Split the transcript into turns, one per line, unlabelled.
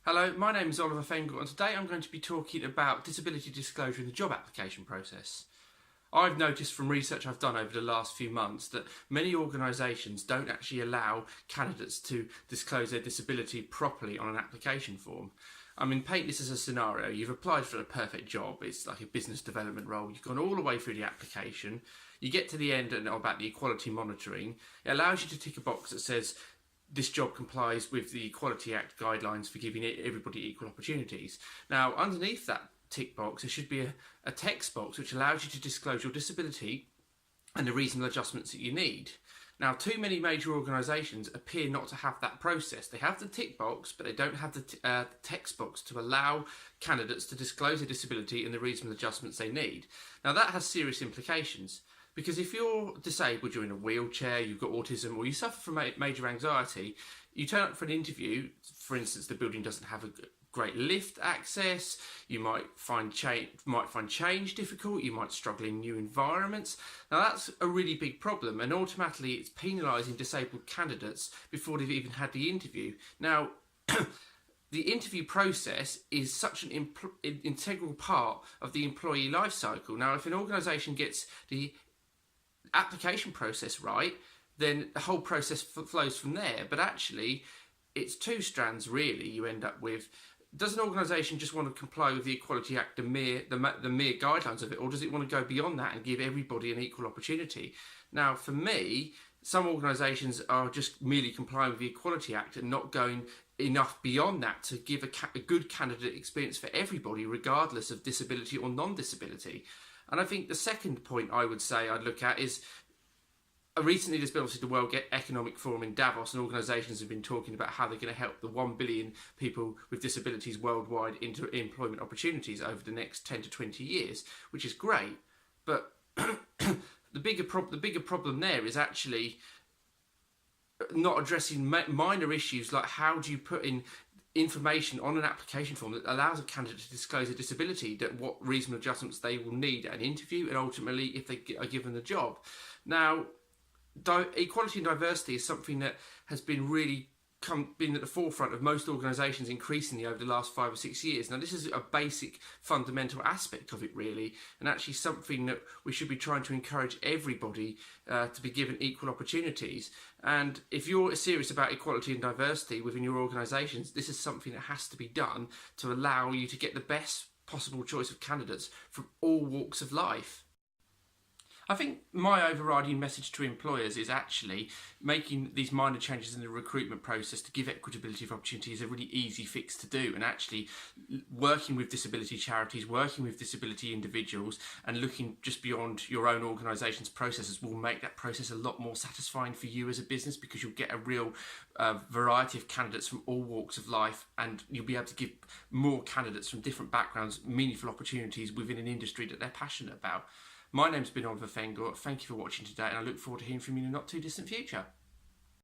Hello, my name is Oliver Fengle and today I'm going to be talking about disability disclosure in the job application process. I've noticed from research I've done over the last few months that many organisations don't actually allow candidates to disclose their disability properly on an application form. I mean, paint this as a scenario. You've applied for a perfect job. It's like a business development role. You've gone all the way through the application. You get to the end and about the equality monitoring. It allows you to tick a box that says this job complies with the Equality Act guidelines for giving everybody equal opportunities. Now, underneath that tick box, there should be a text box which allows you to disclose your disability and the reasonable adjustments that you need. Now, too many major organisations appear not to have that process. They have the tick box, but they don't have the text box to allow candidates to disclose their disability and the reasonable adjustments they need. Now, that has serious implications. Because if you're disabled, you're in a wheelchair, you've got autism, or you suffer from major anxiety, you turn up for an interview, for instance, the building doesn't have a great lift access, you might find change difficult, you might struggle in new environments. Now that's a really big problem, and automatically it's penalising disabled candidates before they've even had the interview. Now, the interview process is such an integral part of the employee life cycle. Now, if an organisation gets the application process right, then the whole process flows from there. But actually, it's two strands really you end up with. Does an organisation just want to comply with the Equality Act, the mere guidelines of it, or does it want to go beyond that and give everybody an equal opportunity? Now, for me, some organisations are just merely complying with the Equality Act and not going enough beyond that to give a good candidate experience for everybody, regardless of disability or non-disability. And I think the second point I would say I'd look at is, recently there's been obviously the World Economic Forum in Davos, and organisations have been talking about how they're going to help the 1 billion people with disabilities worldwide into employment opportunities over the next 10 to 20 years, which is great. But the bigger problem there is actually not addressing minor issues like how do you put in information on an application form that allows a candidate to disclose a disability, that what reasonable adjustments they will need at an interview, and ultimately if they are given the job. Now, equality and diversity is something that has been really been at the forefront of most organisations increasingly over the last 5 or 6 years. Now, this is a basic fundamental aspect of it really, and actually something that we should be trying to encourage everybody to be given equal opportunities. And if you're serious about equality and diversity within your organisations, this is something that has to be done to allow you to get the best possible choice of candidates from all walks of life. I think my overriding message to employers is actually making these minor changes in the recruitment process to give equitability of opportunity is a really easy fix to do, and actually working with disability charities, working with disability individuals and looking just beyond your own organisation's processes will make that process a lot more satisfying for you as a business, because you'll get a real variety of candidates from all walks of life, and you'll be able to give more candidates from different backgrounds meaningful opportunities within an industry that they're passionate about. My name's been Oliver Fengle. Thank you for watching today, and I look forward to hearing from you in the not too distant future.